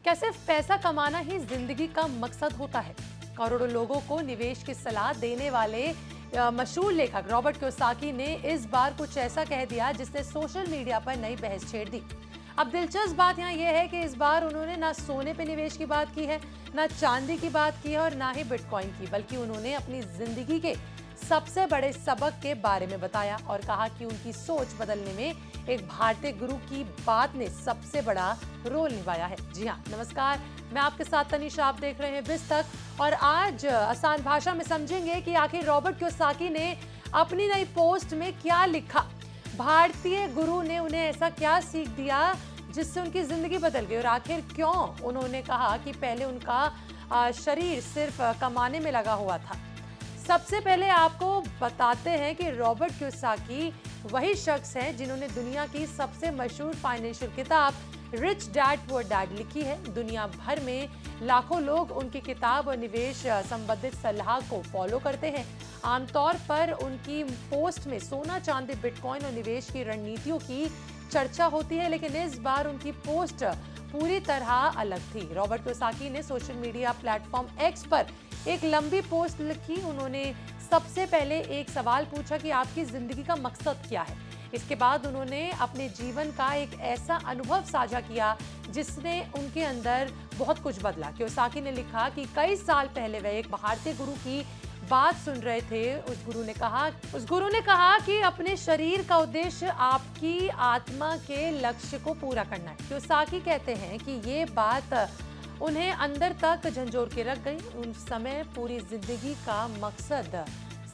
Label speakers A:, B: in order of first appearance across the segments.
A: क्या सिर्फ पैसा कमाना ही जिंदगी का मकसद होता है? करोड़ों लोगों को निवेश की सलाह देने वाले मशहूर लेखक रॉबर्ट कियोसाकी ने इस बार कुछ ऐसा कह दिया जिसने सोशल मीडिया पर नई बहस छेड़ दी। अब दिलचस्प बात यहाँ यह है कि इस बार उन्होंने ना सोने पे निवेश की बात की है, ना चांदी की बात की है और ना ही बिटकॉइन की, बल्कि उन्होंने अपनी जिंदगी के सबसे बड़े सबक के बारे में बताया और कहा कि उनकी सोच बदलने में एक भारतीय गुरु की बात ने सबसे बड़ा रोल निभाया है। जी हाँ, नमस्कार, मैं आपके साथ तनीषा, आप देख रहे हैं बिज तक और आज आसान भाषा में समझेंगे कि आखिर रॉबर्ट कियोसाकी ने अपनी नई पोस्ट में क्या लिखा। भारतीय गुरु ने उन्हें ऐसा क्या सीख दिया जिससे उनकी जिंदगी बदल गई और आखिर क्यों उन्होंने कहा कि पहले उनका शरीर सिर्फ कमाने में लगा हुआ था। सबसे पहले आपको बताते हैं कि रॉबर्ट कियोसाकी वही शख्स हैं जिन्होंने दुनिया की सबसे मशहूर फाइनेंशियल किताब रिच डैड पुअर डैड लिखी है। दुनिया भर में लाखों लोग उनकी किताब और निवेश संबंधित सलाह को फॉलो करते हैं। आमतौर पर उनकी पोस्ट में सोना, चांदी, बिटकॉइन और निवेश की रणनीतियों की चर्चा होती है, लेकिन इस बार उनकी पोस्ट पूरी तरह अलग थी। रॉबर्ट कियोसाकी ने सोशल मीडिया प्लेटफॉर्म एक्स पर एक लंबी पोस्ट लिखी। उन्होंने सबसे पहले एक सवाल पूछा कि आपकी जिंदगी का मकसद क्या है। इसके बाद उन्होंने अपने जीवन का एक ऐसा अनुभव साझा किया जिसने उनके अंदर बहुत कुछ बदला। कियोसाकी ने लिखा कि कई साल पहले वह एक भारतीय गुरु की बात सुन रहे थे। उस गुरु ने कहा कि अपने शरीर का उद्देश्य आपकी आत्मा के लक्ष्य को पूरा करना है। कियोसाकी कहते हैं कि ये बात उन्हें अंदर तक झंझोर के रख गई। उन समय पूरी जिंदगी का मकसद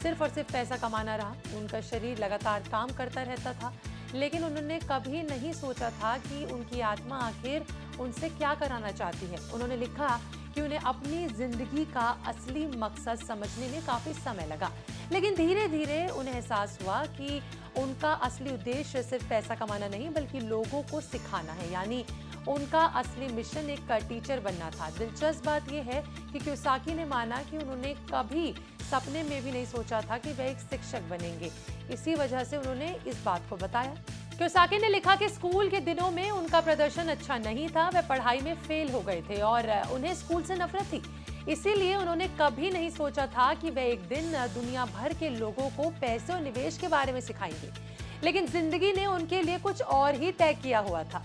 A: सिर्फ और सिर्फ पैसा कमाना रहा। उनका शरीर लगातार काम करता रहता था, लेकिन उन्होंने कभी नहीं सोचा था कि उनकी आत्मा आखिर उनसे क्या कराना चाहती है। उन्होंने लिखा कि उन्हें अपनी जिंदगी का असली मकसद समझने में काफी समय लगा, लेकिन धीरे धीरे उन्हें एहसास हुआ कि उनका असली उद्देश्य सिर्फ पैसा कमाना नहीं बल्कि लोगों को सिखाना है। यानी उनका असली मिशन एक टीचर बनना था। दिलचस्प बात यह है कि कियोसाकी ने माना कि उन्होंने कभी सपने में भी नहीं सोचा था कि वह एक शिक्षक बनेंगे। इसी वजह से उन्होंने इस बात को बताया। कियोसाकी ने लिखा कि स्कूल के दिनों में उनका प्रदर्शन अच्छा नहीं था, वह पढ़ाई में फेल हो गए थे और उन्हें स्कूल से नफरत थी। इसीलिए उन्होंने कभी नहीं सोचा था कि वह एक दिन दुनिया भर के लोगों को पैसे और निवेश के बारे में सिखाएंगे, लेकिन जिंदगी ने उनके लिए कुछ और ही तय किया हुआ था।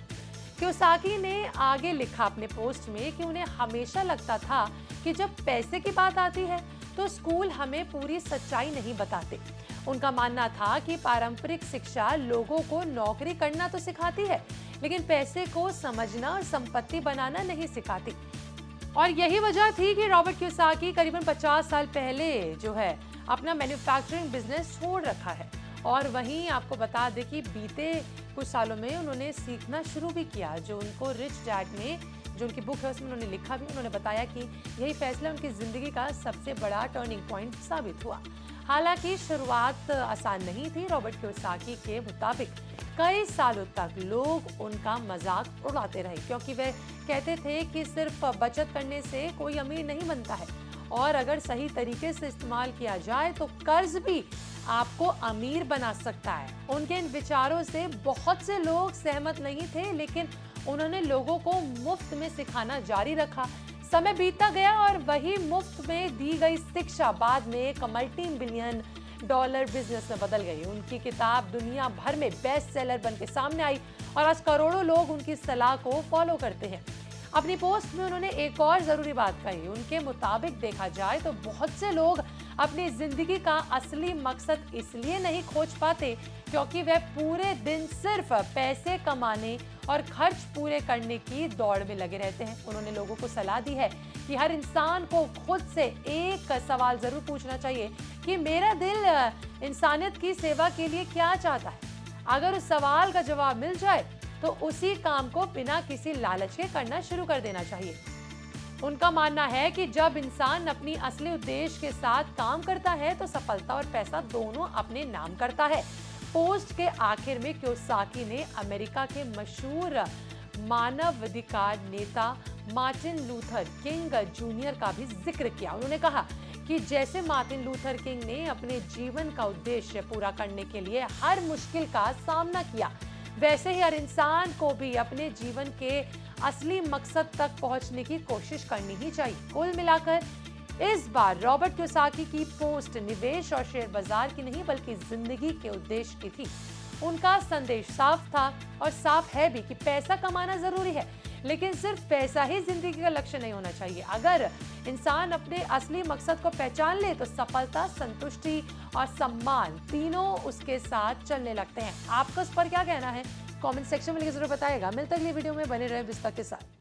A: कियोसाकी ने आगे लिखा अपने पोस्ट में कि उन्हें हमेशा लगता था कि जब पैसे की बात आती है तो स्कूल हमें पूरी सच्चाई नहीं बताते। उनका मानना था कि पारंपरिक शिक्षा लोगों को नौकरी करना तो सिखाती है, लेकिन पैसे को समझना और संपत्ति बनाना नहीं सिखाती। और यही वजह थी कि रॉबर्ट कियोसाकी करीबन 50 साल पहले जो है अपना मैन्युफैक्चरिंग बिजनेस छोड़ रखा है। और वहीं आपको बता दें कि बीते कुछ सालों में उन्होंने सीखना शुरू भी किया। जो उनको रिच डैड में जो उनकी बुक है उसमें उन्होंने लिखा भी, उन्होंने बताया कि यही फैसला उनकी जिंदगी का सबसे बड़ा टर्निंग पॉइंट साबित हुआ। हालांकि शुरुआत आसान नहीं थी। रॉबर्ट कियोसाकी के मुताबिक कई सालों तक लोग उनका मजाक उड़ाते रहे, क्योंकि वे कहते थे कि सिर्फ बचत करने से कोई अमीर नहीं बनता है और अगर सही तरीके से इस्तेमाल किया जाए तो कर्ज भी आपको अमीर बना सकता है। उनके इन विचारों से बहुत से लोग सहमत नहीं थे, लेकिन उन्होंने लोगों को मुफ्त में सिखाना जारी रखा। समय बीतता गया और वही मुफ्त में दी गई शिक्षा बाद में एक मल्टी-बिलियन डॉलर बिजनेस में बदल गई। उनकी किताब दुनिया भर में बेस्ट सेलर बन के सामने आई और आज करोड़ों लोग उनकी सलाह को फॉलो करते हैं। अपनी पोस्ट में उन्होंने एक और जरूरी बात कही। उनके मुताबिक देखा जाए तो बहुत से लोग अपनी जिंदगी का असली मकसद इसलिए नहीं खोज पाते क्योंकि वे पूरे दिन सिर्फ पैसे कमाने और खर्च पूरे करने की दौड़ में लगे रहते हैं। उन्होंने लोगों को सलाह दी है कि हर इंसान को खुद से एक सवाल जरूर पूछना चाहिए कि मेरा दिल इंसानियत की सेवा के लिए क्या चाहता है। अगर उस सवाल का जवाब मिल जाए तो उसी काम को बिना किसी लालच के करना शुरू कर देना चाहिए। उनका मानना है कि जब इंसान अपनी असली उद्देश्य के साथ काम करता है तो सफलता और पैसा दोनों अपने नाम करता है। पोस्ट के आखिर में कियोसाकी ने अमेरिका के मशहूर मानवाधिकार नेता मार्टिन लूथर किंग जूनियर का भी जिक्र किया। उन्होंने कहा कि जैसे मार्टिन लूथर किंग ने अपने जीवन का उद्देश्य पूरा करने के लिए हर मुश्किल का सामना किया, वैसे ही हर इंसान को भी अपने जीवन के असली मकसद तक पहुंचने की कोशिश करनी ही चाहिए। कुल मिलाकर इस बार रॉबर्ट कियोसाकी की पोस्ट निवेश और शेयर बाजार की नहीं बल्कि जिंदगी के उद्देश्य की थी। उनका संदेश साफ था और साफ है भी कि पैसा कमाना जरूरी है, लेकिन सिर्फ पैसा ही जिंदगी का लक्ष्य नहीं होना चाहिए। अगर इंसान अपने असली मकसद को पहचान ले तो सफलता, संतुष्टि और सम्मान तीनों उसके साथ चलने लगते हैं। आपका उस पर क्या कहना है? कमेंट सेक्शन में लिखकर जरूर बताइएगा। मिलते अगली वीडियो में, बने रहे विस्तार के साथ।